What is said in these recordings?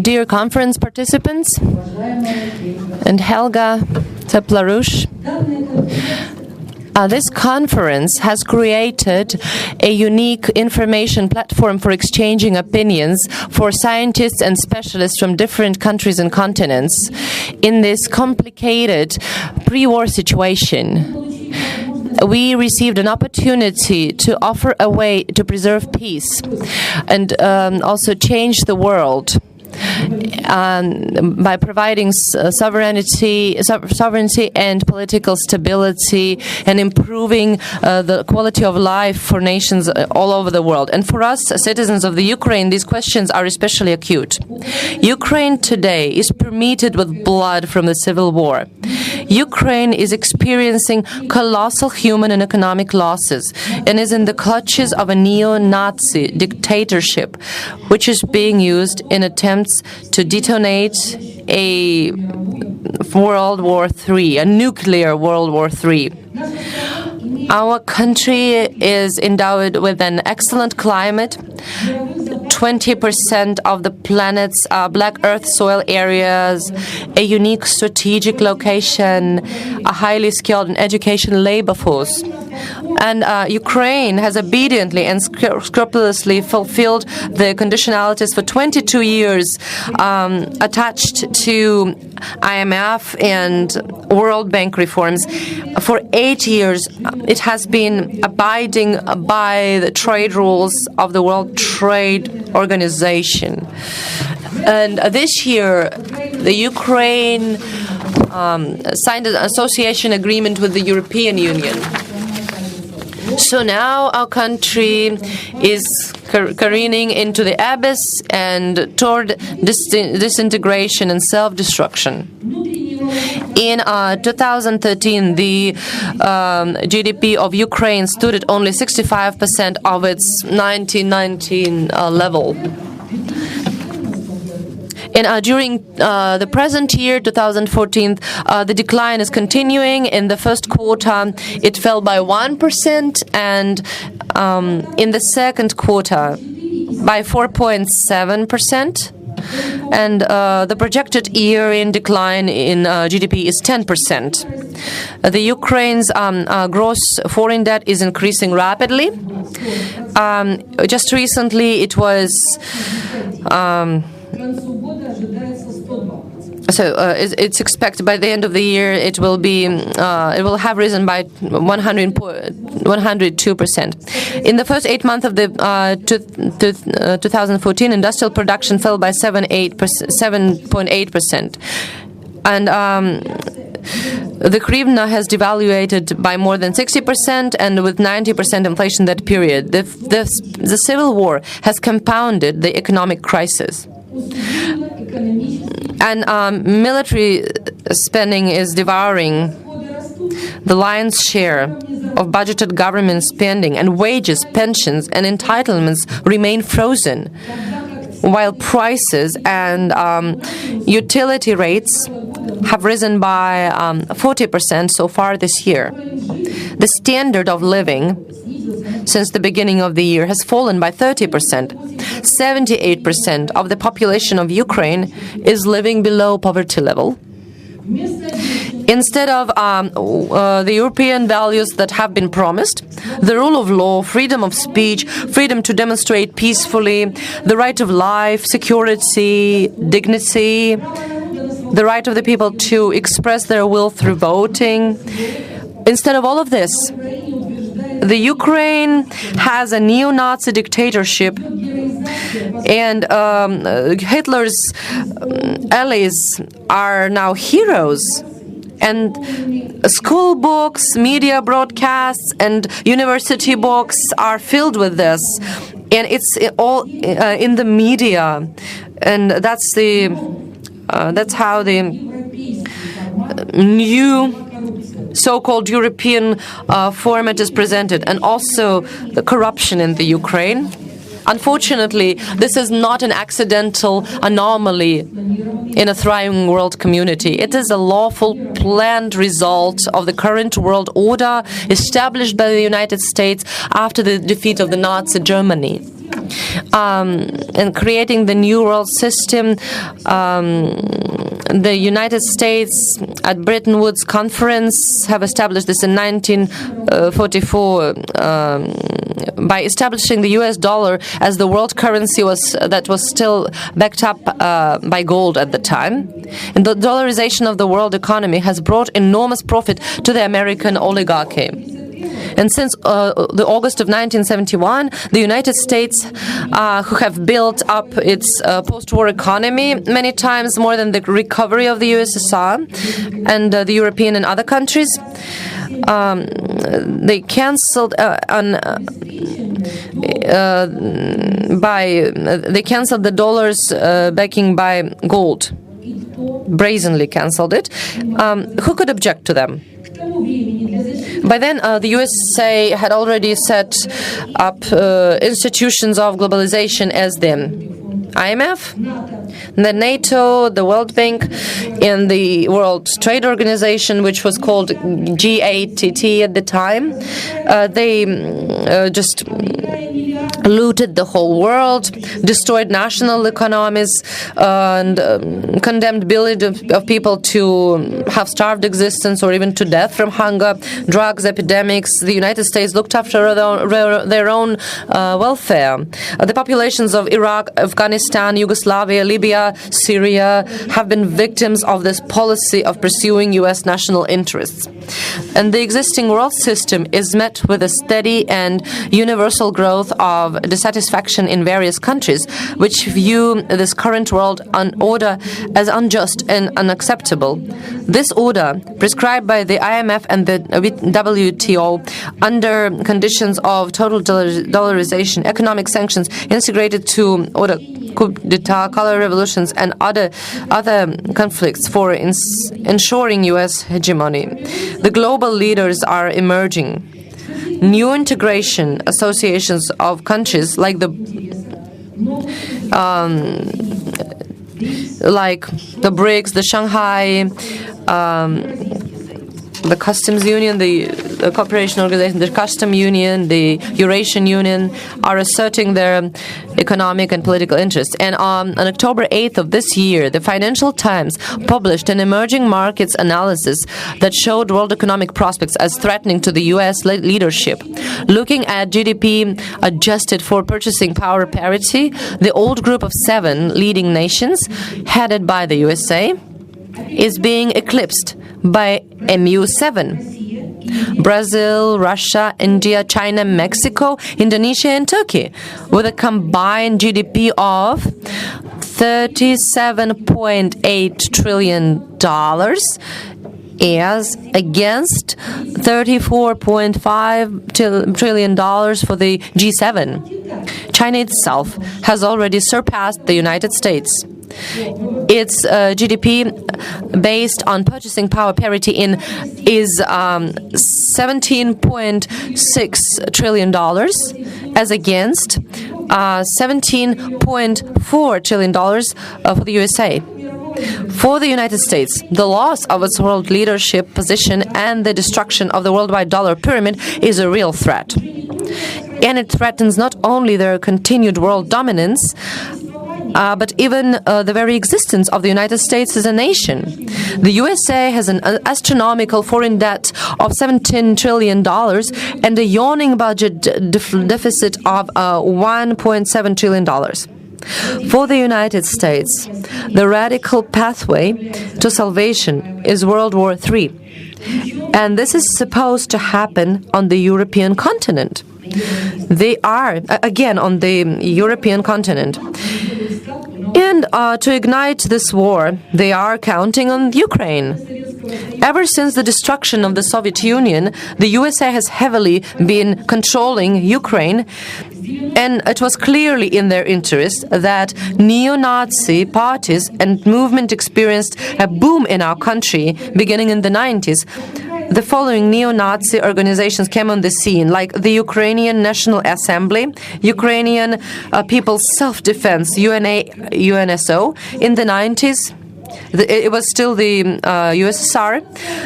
Dear conference participants and Helga Teplarush, this conference has created a unique information platform for exchanging opinions for scientists and specialists from different countries and continents in this complicated pre-war situation. We received an opportunity to offer a way to preserve peace and also change the world by providing sovereignty and political stability and improving the quality of life for nations all over the world. And for us, citizens of the Ukraine, these questions are especially acute. Ukraine today is permeated with blood from the civil war. Ukraine is experiencing colossal human and economic losses and is in the clutches of a neo-Nazi dictatorship, which is being used in attempts to detonate a World War III, a nuclear World War III. Our country is endowed with an excellent climate. 20% of the planet's black earth soil areas, a unique strategic location, a highly skilled and educated labor force. And Ukraine has obediently and scrupulously fulfilled the conditionalities for 22 years attached to IMF and World Bank reforms. For 8 years, it has been abiding by the trade rules of the World Trade Organization. And this year, the Ukraine signed an association agreement with the European Union. So now our country is careening into the abyss and toward disintegration and self-destruction. In 2013, the GDP of Ukraine stood at only 65% of its 1919 level. And during the present year, 2014, the decline is continuing. In the first quarter, it fell by 1%, and in the second quarter, by 4.7%. And the projected year-end decline in GDP is 10%. The Ukraine's gross foreign debt is increasing rapidly. Just recently, it was... it's expected by the end of the year it will have risen by 102%. In the first 8 months of the 2014, industrial production fell by 7.8%, and the hryvnia has devaluated by more than 60%, and with 90% inflation that period. The civil war has compounded the economic crisis. And military spending is devouring the lion's share of budgeted government spending, and wages, pensions, and entitlements remain frozen, while prices and utility rates have risen by 40% so far this year. The standard of living since the beginning of the year has fallen by 30%. 78% of the population of Ukraine is living below poverty level. Instead of the European values that have been promised, the rule of law, freedom of speech, freedom to demonstrate peacefully, the right of life, security, dignity, the right of the people to express their will through voting. Instead of all of this, the Ukraine has a neo-Nazi dictatorship, and Hitler's allies are now heroes. And school books, media broadcasts, and university books are filled with this, and it's all in the media, and that's how the new so-called European format is presented, and also the corruption in the Ukraine. Unfortunately, this is not an accidental anomaly in a thriving world community. It is a lawful, planned result of the current world order established by the United States after the defeat of the Nazi Germany. and creating the new world system. The United States at Bretton Woods Conference have established this in 1944 by establishing the US dollar as the world currency that was still backed up by gold at the time. And the dollarization of the world economy has brought enormous profit to the American oligarchy. And since the August of 1971, the United States, who have built up its post-war economy many times more than the recovery of the USSR and the European and other countries, they cancelled the dollar's backing by gold, brazenly cancelled it. Who could object to them? By then, the USA had already set up institutions of globalization as the IMF, the NATO, the World Bank, and the World Trade Organization, which was called GATT at the time. They just looted the whole world, destroyed national economies, and condemned billions of people to have starved existence or even to death from hunger, drugs, epidemics. The United States looked after their own welfare. The populations of Iraq, Afghanistan, Yugoslavia, Libya, Syria have been victims of this policy of pursuing U.S. national interests. And the existing world system is met with a steady and universal growth of dissatisfaction in various countries, which view this current world order as unjust and unacceptable. This order, prescribed by the IMF and the WTO under conditions of total dollarization, economic sanctions, integrated to order coup d'etat, color revolutions, and other conflicts for ensuring U.S. hegemony. The global leaders are emerging. New integration associations of countries like the BRICS, the Shanghai, the Customs Union, the Cooperation Organization, the Customs Union, the Eurasian Union are asserting their economic and political interests. And on October 8th of this year, the Financial Times published an emerging markets analysis that showed world economic prospects as threatening to the U.S. leadership. Looking at GDP adjusted for purchasing power parity, the old group of 7 leading nations, headed by the USA, is being eclipsed by MU7. Brazil, Russia, India, China, Mexico, Indonesia, and Turkey, with a combined GDP of $37.8 trillion as against $34.5 trillion for the G7. China itself has already surpassed the United States. Its GDP based on purchasing power parity is $17.6 trillion as against $17.4 trillion for the USA. For the United States, the loss of its world leadership position and the destruction of the worldwide dollar pyramid is a real threat. And it threatens not only their continued world dominance, but even the very existence of the United States as a nation. The USA has an astronomical foreign debt of $17 trillion and a yawning budget deficit of $1.7 trillion. For the United States, the radical pathway to salvation is World War III. And this is supposed to happen on the European continent. They are, again, on the European continent. And to ignite this war, they are counting on Ukraine. Ever since the destruction of the Soviet Union, the USA has heavily been controlling Ukraine, and it was clearly in their interest that neo-Nazi parties and movement experienced a boom in our country beginning in the 90s. The following neo-Nazi organizations came on the scene, like the Ukrainian National Assembly, Ukrainian People's Self-Defense, UNSO, in the 90s, it was still the USSR.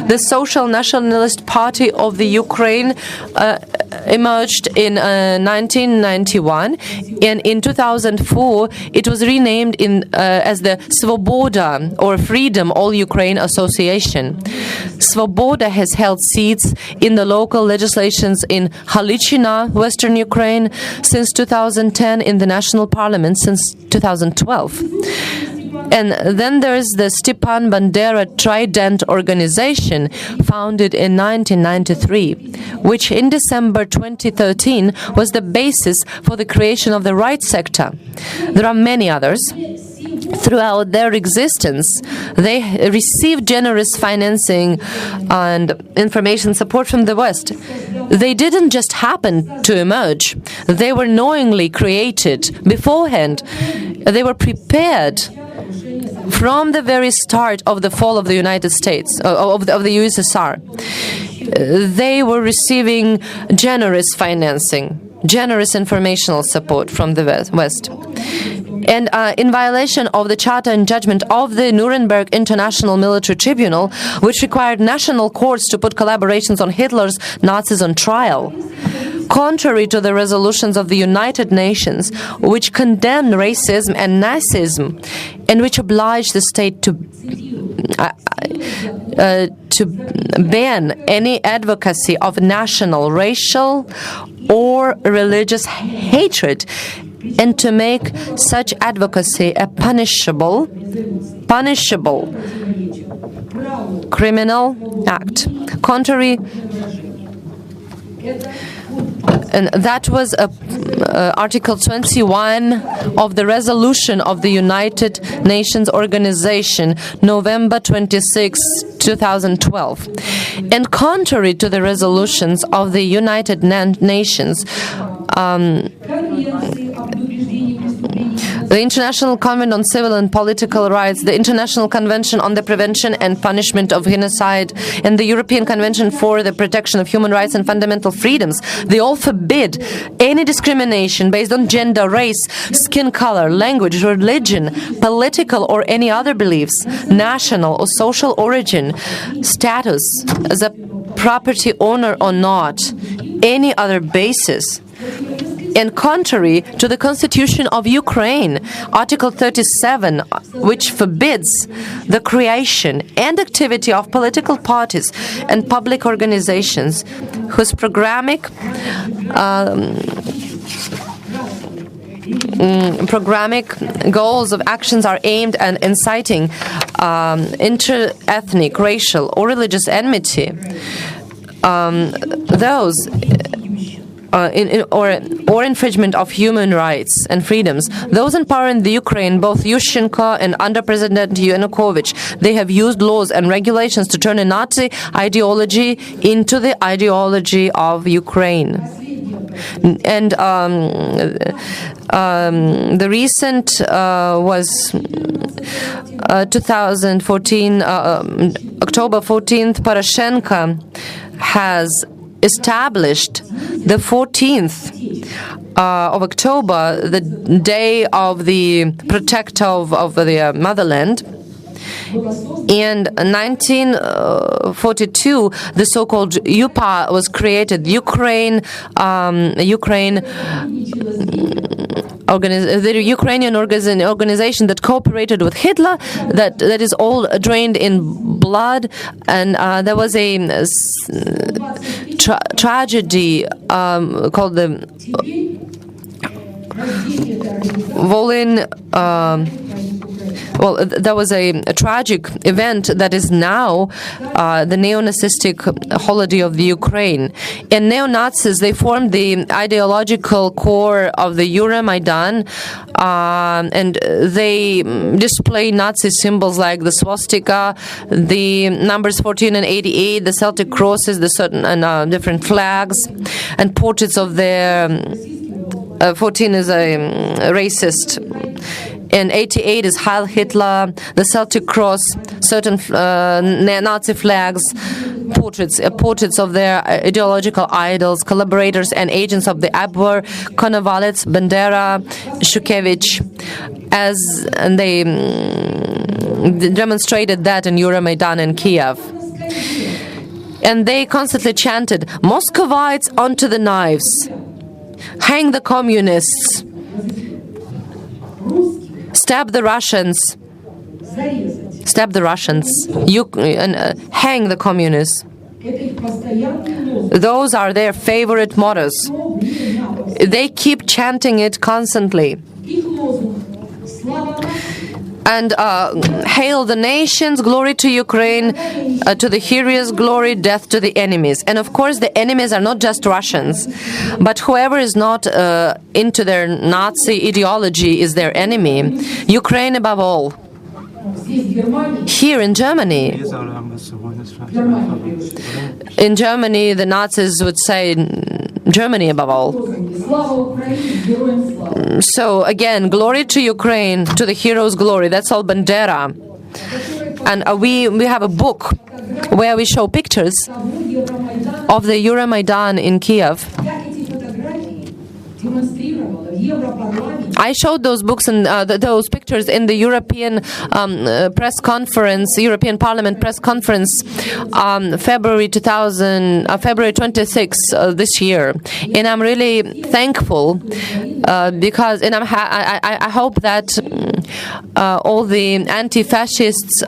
The Social Nationalist Party of the Ukraine emerged in 1991, and in 2004 it was renamed as the Svoboda, or Freedom All Ukraine Association. Svoboda has held seats in the local legislations in Halichina, Western Ukraine, since 2010, in the national parliament since 2012. And then there's the Stepan Bandera Trident organization, founded in 1993, which in December 2013 was the basis for the creation of the right sector. There are many others. Throughout their existence, they received generous financing and information support from the West. They didn't just happen to emerge. They were knowingly created beforehand. They were prepared from the very start of the fall of the United States, of the USSR. They were receiving generous financing, generous informational support from the West. And in violation of the charter and judgment of the Nuremberg International Military Tribunal, which required national courts to put collaborations on Hitler's Nazis on trial. Contrary to the resolutions of the United Nations, which condemned racism and Nazism, and which obliged the state to ban any advocacy of national, racial, or religious hatred, and to make such advocacy a punishable criminal act. Contrary, and that was Article 21 of the resolution of the United Nations Organization, November 26, 2012. And contrary to the resolutions of the United Nations, the International Convention on Civil and Political Rights, the International Convention on the Prevention and Punishment of Genocide, and the European Convention for the Protection of Human Rights and Fundamental Freedoms, they all forbid any discrimination based on gender, race, skin color, language, religion, political or any other beliefs, national or social origin, status as a property owner or not, any other basis. And contrary to the Constitution of Ukraine, Article 37, which forbids the creation and activity of political parties and public organizations whose programmatic goals of actions are aimed at inciting inter-ethnic, racial, or religious enmity. Those or infringement of human rights and freedoms. Those in power in the Ukraine, both Yushchenko and under President Yanukovych, they have used laws and regulations to turn a Nazi ideology into the ideology of Ukraine. And the recent was 2014, October 14th, Poroshenko has established the 14th of October, the day of the protector of the motherland. In 1942, the so-called UPA was created, the Ukrainian organization that cooperated with Hitler, that is all drained in blood, and there was a tragedy called the Volyn. Well, there was a tragic event that is now the neo-Nazistic holiday of the Ukraine. And neo-Nazis, they formed the ideological core of the Euromaidan, and they display Nazi symbols like the swastika, the numbers 14 and 88, the Celtic crosses, the certain and different flags, and portraits of their 14 is a racist. And 88 is Heil Hitler, the Celtic cross, certain Nazi flags, portraits of their ideological idols, collaborators and agents of the Abwehr, Konovalets, Bandera, Shukevich, and they demonstrated that in Euromaidan in Kiev. And they constantly chanted, "Muscovites onto the knives, hang the communists, stab the Russians, hang the communists." Those are their favorite mottos. They keep chanting it constantly. And hail the nations, glory to Ukraine, to the heroes, glory, death to the enemies. And of course, the enemies are not just Russians, but whoever is not into their Nazi ideology is their enemy. Ukraine above all. Here in Germany, the Nazis would say Germany above all. So again, glory to Ukraine, to the heroes' glory. That's all Bandera. And we have a book where we show pictures of the Euromaidan in Kiev. I showed those books and those pictures in the European press conference, European Parliament press conference, February 26 this year, and I'm really thankful because, and I hope that all the anti-fascists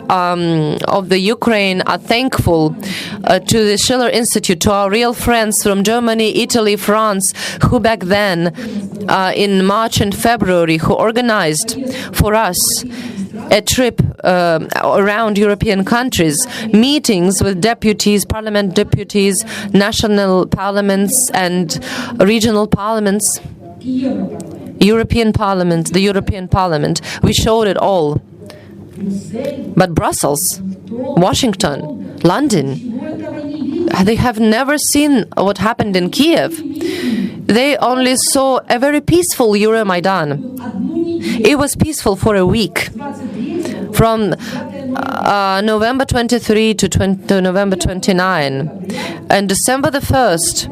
of the Ukraine are thankful to the Schiller Institute, to our real friends from Germany, Italy, France, who back then in March and February, who organized for us a trip around European countries, meetings with deputies, parliament deputies, national parliaments and regional parliaments, European Parliament, the European Parliament. We showed it all. But Brussels, Washington, London, they have never seen what happened in Kiev. They only saw a very peaceful Euromaidan. It was peaceful for a week, from November 23 to November 29. And December the 1st,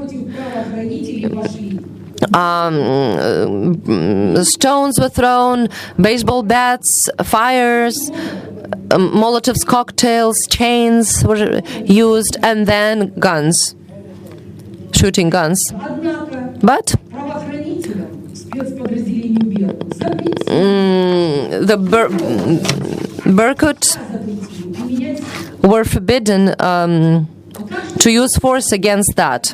stones were thrown, baseball bats, fires, Molotov's cocktails, chains were used, and then guns, shooting guns. But the Berkut were forbidden to use force against that.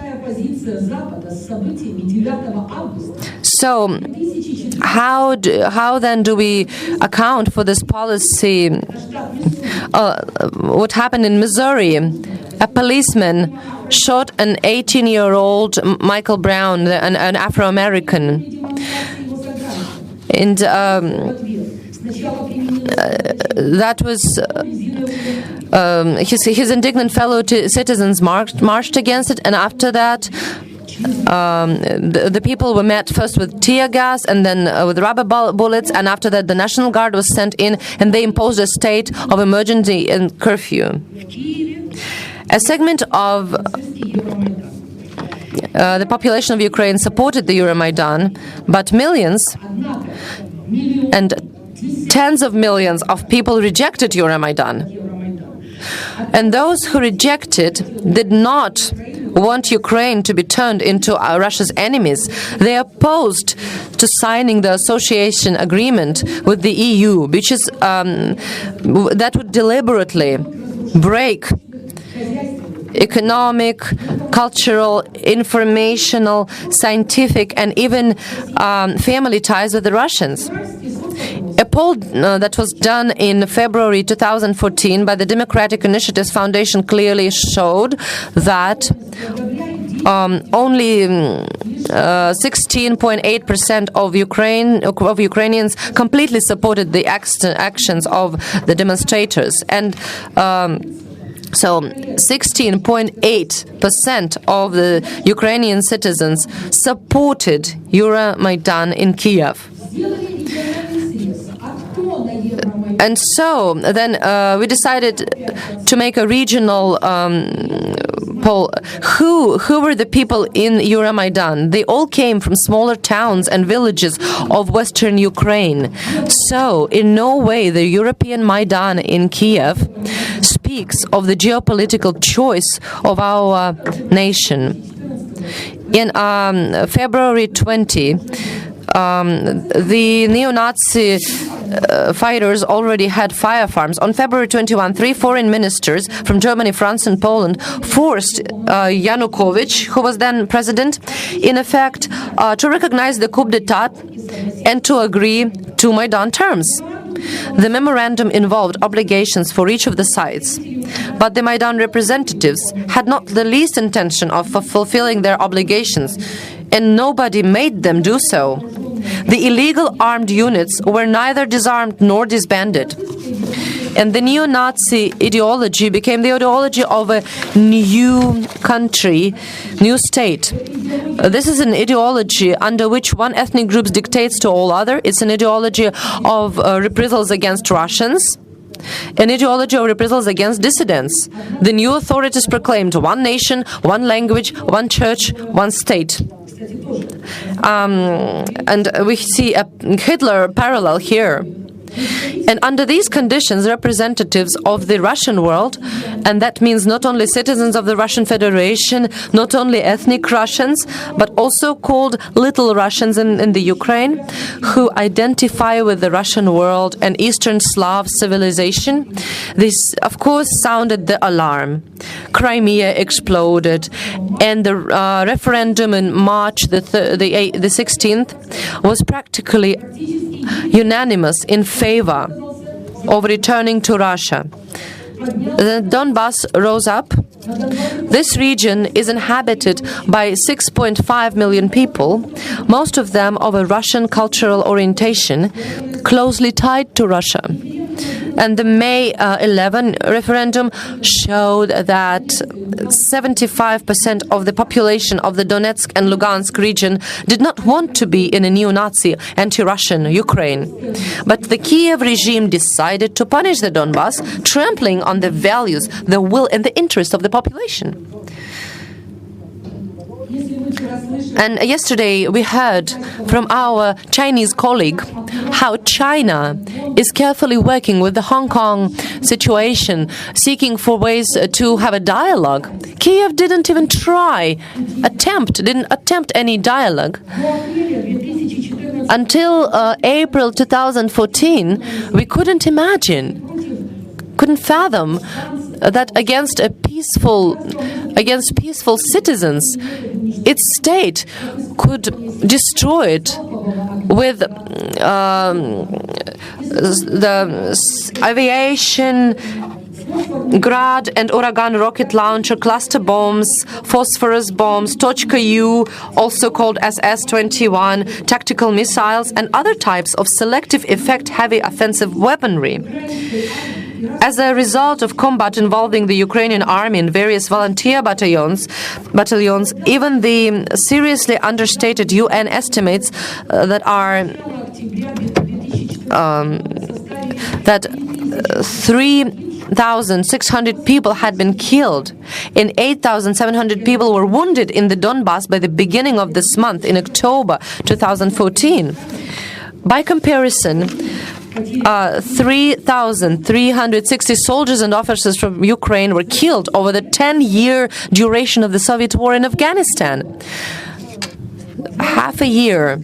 So how then do we account for this policy? What happened in Missouri? A policeman shot an 18-year-old Michael Brown, an Afro-American. And that was his indignant fellow citizens marched against it, and after that the people were met first with tear gas and then with rubber bullets, and after that the National Guard was sent in and they imposed a state of emergency and curfew. A segment of the population of Ukraine supported the Euromaidan, but millions and tens of millions of people rejected Euromaidan. And those who rejected did not want Ukraine to be turned into Russia's enemies. They opposed to signing the association agreement with the EU, which is that would deliberately break economic, cultural, informational, scientific, and even family ties with the Russians. A poll that was done in February 2014 by the Democratic Initiatives Foundation clearly showed that only 16.8% of Ukrainians completely supported the actions of the demonstrators, and so 16.8% of the Ukrainian citizens supported Euromaidan in Kiev. And so then we decided to make a regional poll. Who were the people in Euromaidan? They all came from smaller towns and villages of Western Ukraine. So in no way the European Maidan in Kiev speaks of the geopolitical choice of our nation. In February 20, the neo-Nazi fighters already had fire farms. On February 21, 3 foreign ministers from Germany, France, and Poland forced Yanukovych, who was then president, in effect, to recognize the coup d'etat and to agree to Maidan terms. The memorandum involved obligations for each of the sides, but the Maidan representatives had not the least intention of fulfilling their obligations, and nobody made them do so. The illegal armed units were neither disarmed nor disbanded. And the neo-Nazi ideology became the ideology of a new country, new state. This is an ideology under which one ethnic group dictates to all other. It's an ideology of reprisals against Russians, an ideology of reprisals against dissidents. The new authorities proclaimed one nation, one language, one church, one state. And we see a Hitler parallel here. And under these conditions, representatives of the Russian world, and that means not only citizens of the Russian Federation, not only ethnic Russians, but also called Little Russians in the Ukraine, who identify with the Russian world and Eastern Slav civilization, this, of course, sounded the alarm. Crimea exploded, and the referendum in March the 16th was practically unanimous in favor of returning to Russia. The Donbas rose up. This region is inhabited by 6.5 million people, most of them of a Russian cultural orientation, closely tied to Russia. And the May 11 referendum showed that 75% of the population of the Donetsk and Lugansk region did not want to be in a neo-Nazi, anti-Russian Ukraine. But the Kiev regime decided to punish the Donbas, trampling on the values, the will, and the interest of the population. And yesterday we heard from our Chinese colleague how China is carefully working with the Hong Kong situation, seeking for ways to have a dialogue. Kiev didn't even didn't attempt any dialogue. Until April 2014, we couldn't fathom that against peaceful citizens, its state could destroy it with the aviation, Grad and Uragan rocket launcher, cluster bombs, phosphorus bombs, Tochka U, also called SS-21, tactical missiles, and other types of selective effect heavy offensive weaponry. As a result of combat involving the Ukrainian army and various volunteer battalions, even the seriously understated UN estimates that 3,600 people had been killed and 8,700 people were wounded in the Donbas by the beginning of this month, in October 2014. By comparison, 3,360 soldiers and officers from Ukraine were killed over the 10-year duration of the Soviet war in Afghanistan. Half a year.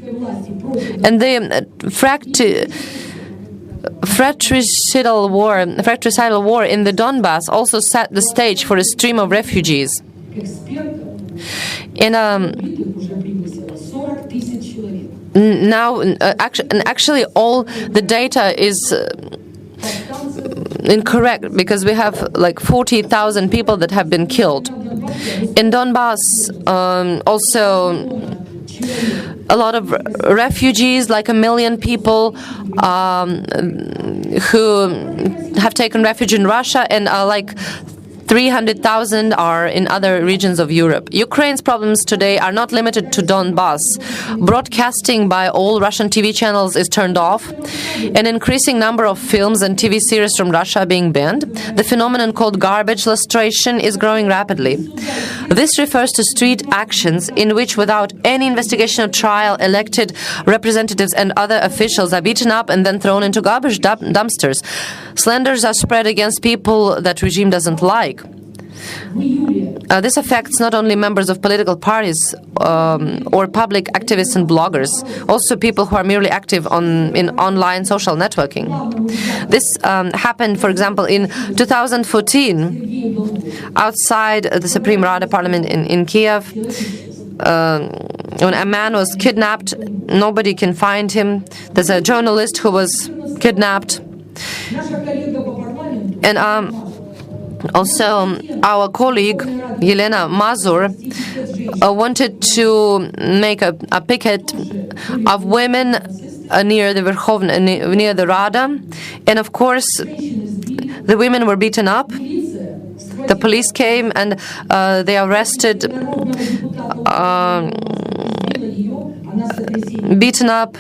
And the fratricidal war in the Donbas also set the stage for a stream of refugees. Actually, all the data is incorrect, because we have like 40,000 people that have been killed. In Donbas, also a lot of refugees, like 1 million people who have taken refuge in Russia, and like 300,000 are in other regions of Europe. Ukraine's problems today are not limited to Donbas. Broadcasting by all Russian TV channels is turned off. An increasing number of films and TV series from Russia are being banned. The phenomenon called garbage lustration is growing rapidly. This refers to street actions in which, without any investigation or trial, elected representatives and other officials are beaten up and then thrown into garbage dumpsters. Slanders are spread against people that regime doesn't like. This affects not only members of political parties or public activists and bloggers, also people who are merely active in online social networking. This happened, for example, in 2014 outside the Supreme Rada Parliament in Kiev. When a man was kidnapped, nobody can find him. There's a journalist who was kidnapped. And also, our colleague, Yelena Mazur, wanted to make a picket of women near the near the Rada. And of course, the women were beaten up. The police came and they arrested, beaten up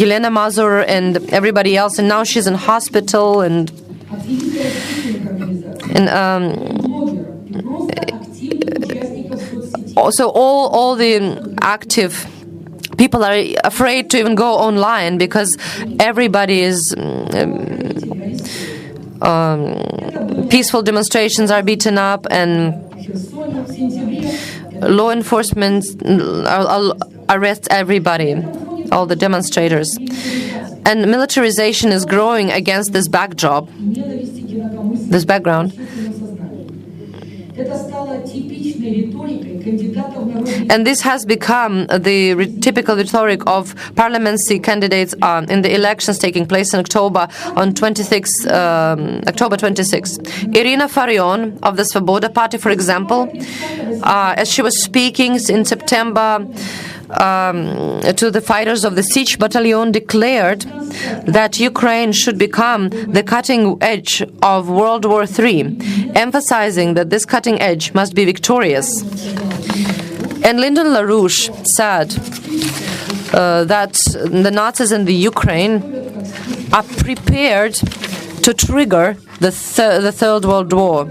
Yelena Mazur and everybody else. And now she's in hospital and also all the active people are afraid to even go online because everybody is peaceful demonstrations are beaten up and law enforcement arrests everybody, all the demonstrators. And militarization is growing against this background. And this has become the typical rhetoric of parliamentary candidates in the elections taking place in October 26. Irina Farion of the Svoboda Party, for example, as she was speaking in September to the fighters of the siege battalion, declared that Ukraine should become the cutting edge of World War III, emphasizing that this cutting edge must be victorious. And Lyndon LaRouche said that the Nazis in the Ukraine are prepared to trigger the Third World War.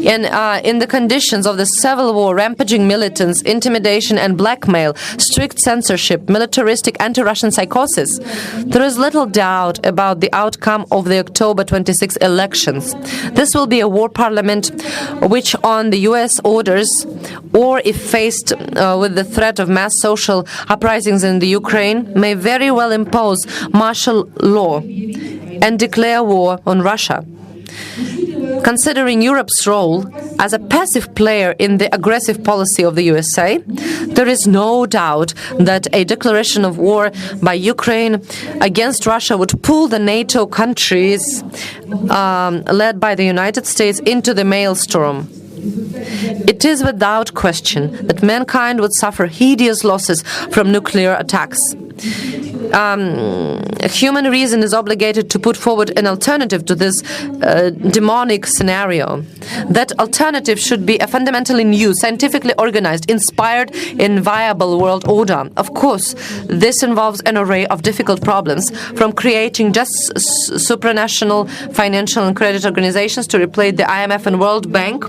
And in the conditions of the civil war, rampaging militants, intimidation and blackmail, strict censorship, militaristic anti-Russian psychosis, there is little doubt about the outcome of the October 26 elections. This will be a war parliament which, on the U.S. orders, or if faced with the threat of mass social uprisings in the Ukraine, may very well impose martial law and declare war on Russia. Considering Europe's role as a passive player in the aggressive policy of the USA, there is no doubt that a declaration of war by Ukraine against Russia would pull the NATO countries led by the United States into the maelstrom. It is without question that mankind would suffer hideous losses from nuclear attacks. Human reason is obligated to put forward an alternative to this demonic scenario. That alternative should be a fundamentally new, scientifically organized, inspired, and viable world order. Of course, this involves an array of difficult problems, from creating just supranational financial and credit organizations to replace the IMF and World Bank,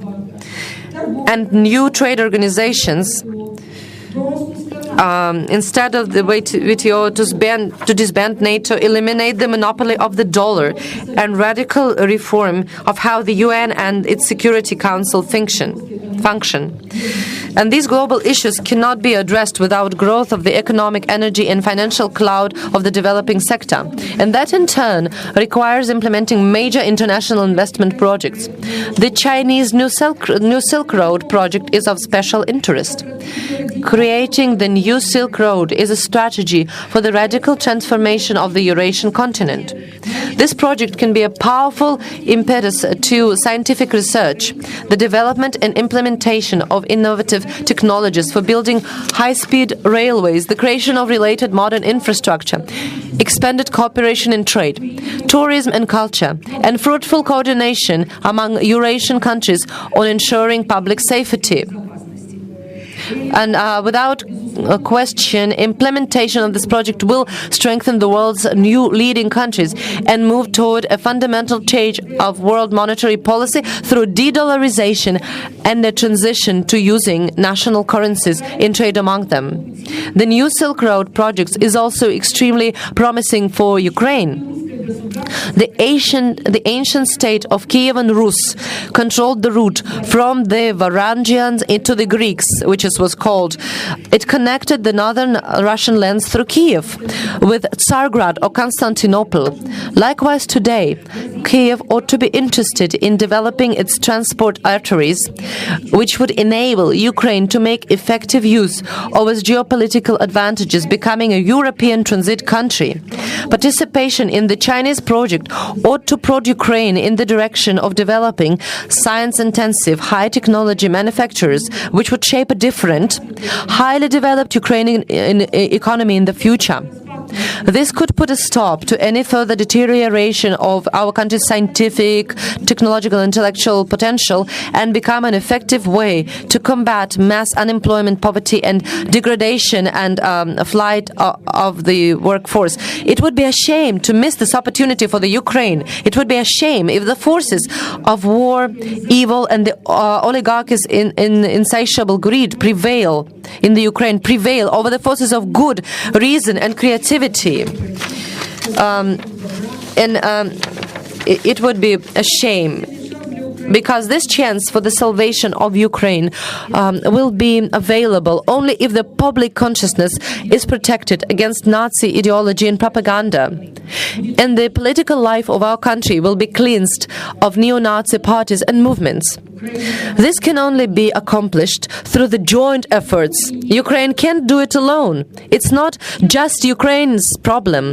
and new trade organizations instead of the WTO to disband NATO, eliminate the monopoly of the dollar, and radical reform of how the UN and its Security Council function. And these global issues cannot be addressed without growth of the economic, energy, and financial cloud of the developing sector. And that, in turn, requires implementing major international investment projects. The Chinese New Silk Road project is of special interest. Creating the New Silk Road is a strategy for the radical transformation of the Eurasian continent. This project can be a powerful impetus to scientific research, the development and implementation implementation of innovative technologies for building high-speed railways, the creation of related modern infrastructure, expanded cooperation in trade, tourism and culture, and fruitful coordination among Eurasian countries on ensuring public safety. And without a question, implementation of this project will strengthen the world's new leading countries and move toward a fundamental change of world monetary policy through de-dollarization and the transition to using national currencies in trade among them. The new Silk Road project is also extremely promising for Ukraine. The ancient state of Kiev and Rus controlled the route from the Varangians into the Greeks, which was called. It connected the northern Russian lands through Kiev with Tsargrad or Constantinople. Likewise today, Kiev ought to be interested in developing its transport arteries, which would enable Ukraine to make effective use of its geopolitical advantages, becoming a European transit country. Participation in the Chinese project ought to prod Ukraine in the direction of developing science-intensive, high-technology manufacturers, which would shape a different, highly developed Ukrainian economy in the future. This could put a stop to any further deterioration of our country's scientific, technological, intellectual potential and become an effective way to combat mass unemployment, poverty, and degradation and flight of the workforce. It would be a shame to miss this opportunity for the Ukraine. It would be a shame if the forces of war, evil, and the oligarchies in insatiable greed prevail in the Ukraine, prevail over the forces of good, reason, and creativity. It would be a shame, because this chance for the salvation of Ukraine will be available only if the public consciousness is protected against Nazi ideology and propaganda, and the political life of our country will be cleansed of neo-Nazi parties and movements. This can only be accomplished through the joint efforts. Ukraine can't do it alone. It's not just Ukraine's problem.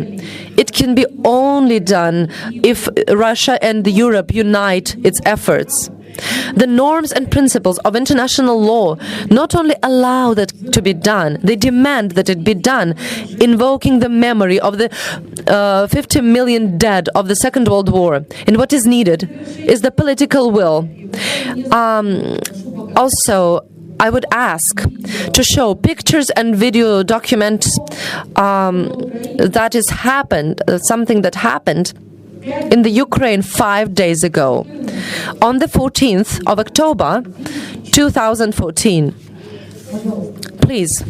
It can be only done if Russia and Europe unite its efforts. The norms and principles of international law not only allow that to be done, they demand that it be done, invoking the memory of the 50 million dead of the Second World War. And what is needed is the political will. Also, I would ask to show pictures and video documents that has happened, something that happened in the Ukraine 5 days ago, on the 14th of October 2014. Please,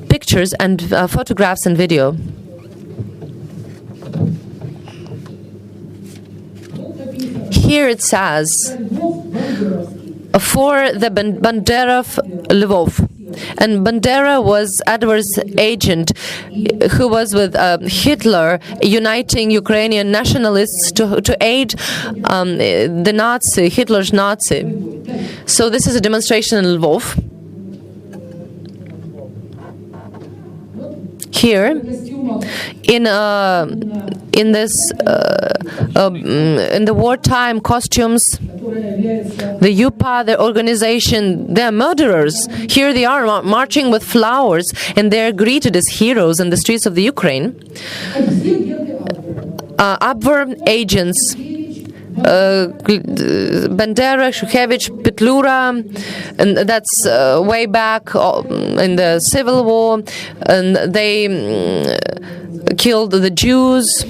pictures and photographs and video. Here it says, for the Bandera of Lvov. And Bandera was Edward's agent who was with Hitler, uniting Ukrainian nationalists to aid the Nazi, Hitler's Nazi. So this is a demonstration in Lvov. Here, in the wartime costumes, the UPA, the organization, they're murderers. Here they are marching with flowers, and they're greeted as heroes in the streets of the Ukraine. Abwehr agents, Bandera, Shukhevich, Petlura, and that's way back in the Civil War, and they killed the Jews.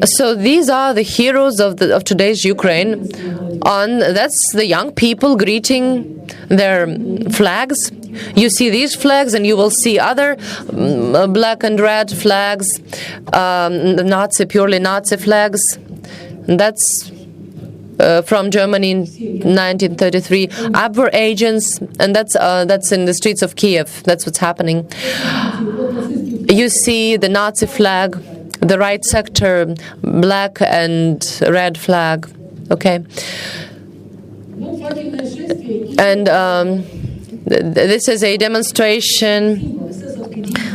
So these are the heroes of today's Ukraine. That's the young people greeting their flags. You see these flags, and you will see other black and red flags, purely Nazi flags. And that's from Germany in 1933. Abwehr agents, and that's in the streets of Kiev. That's what's happening. You see the Nazi flag, the right sector, black and red flag. Okay. And this is a demonstration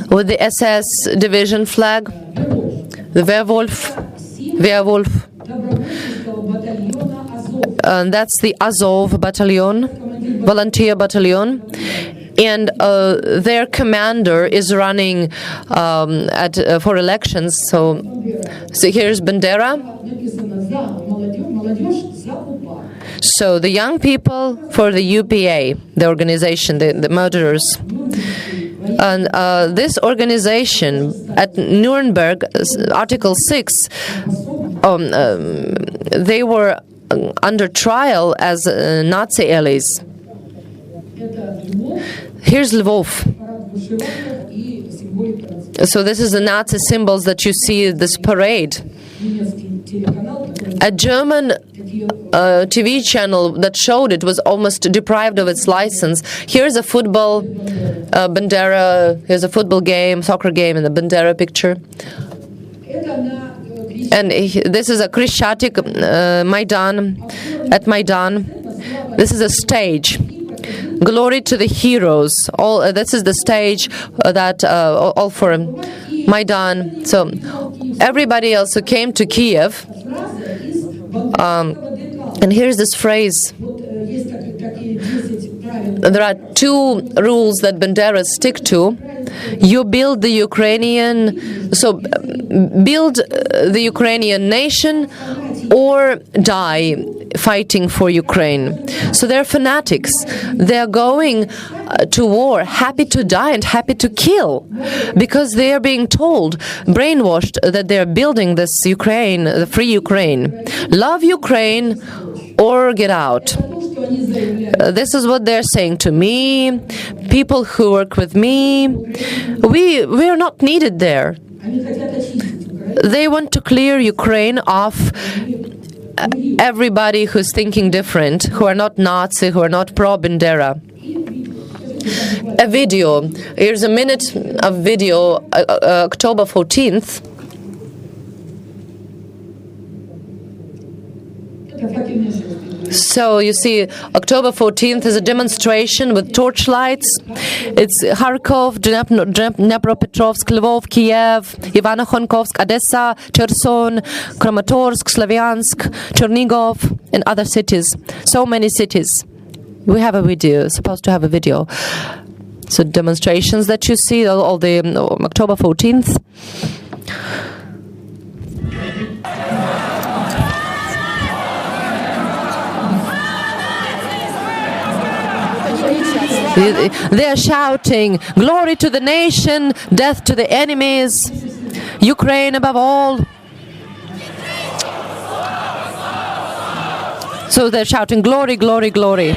with the SS division flag, the Werwolf. That's the Azov battalion, volunteer battalion. And their commander is running for elections. So here's Bandera. So the young people for the UPA, the organization, the murderers. And this organization at Nuremberg, Article 6, they were under trial as Nazi allies. Here's Lvov. So this is the Nazi symbols that you see at this parade. A German TV channel that showed it was almost deprived of its license. Here's a football Bandera. Here's a football game, soccer game, in the Bandera picture. And this is a Krishchatik Maidan, at Maidan. This is a stage. Glory to the heroes. This is the stage that all for Maidan. So everybody else who came to Kiev. And here's this phrase. There are two rules that Banderas stick to. You build the Ukrainian, build the Ukrainian nation or die fighting for Ukraine. So they're fanatics. They're going to war, happy to die and happy to kill, because they are being told, brainwashed, that they're building this Ukraine, the free Ukraine. Love Ukraine or get out. This is what they're saying to me, people who work with me. We are not needed there. They want to clear Ukraine of everybody who's thinking different, who are not Nazi, who are not pro-Bandera. A video. Here's a minute of video, October 14th. So you see, October 14th is a demonstration with torchlights. It's Kharkov, Dnepropetrovsk, Lvov, Kiev, Ivano-Khankovsk, Odessa, Cherson, Kramatorsk, Slavyansk, Chernigov, and other cities. So many cities. We have a video, supposed to have a video. So demonstrations that you see, all the October 14th. They're shouting, glory to the nation, death to the enemies, Ukraine above all. So they're shouting, glory, glory, glory.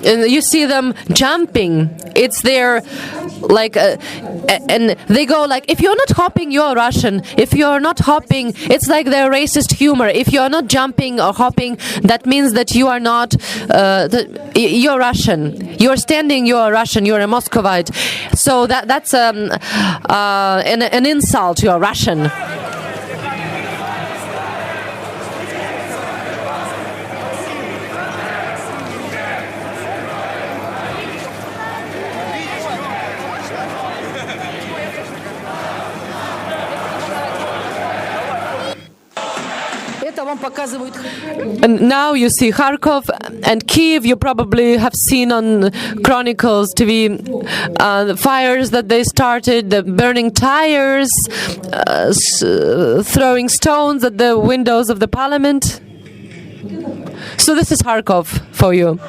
And you see them jumping. It's their, and they go like, if you're not hopping, you're Russian. If you're not hopping, it's like their racist humor. If you're not jumping or hopping, that means that you are not, you're Russian. You're standing, you're Russian, you're a Muscovite. So that's an insult, you're Russian. And now you see Kharkov and Kiev. You probably have seen on Chronicles TV the fires that they started, the burning tires, throwing stones at the windows of the parliament. So this is Kharkov for you.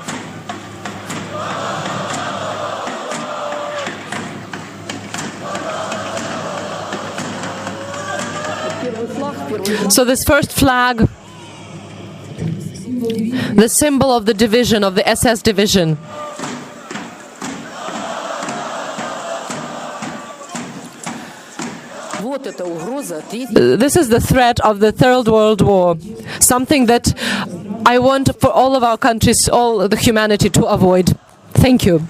So this first flag, the symbol of the division, of the SS division. This is the threat of the Third World War, something that I want for all of our countries, all the humanity to avoid. Thank you.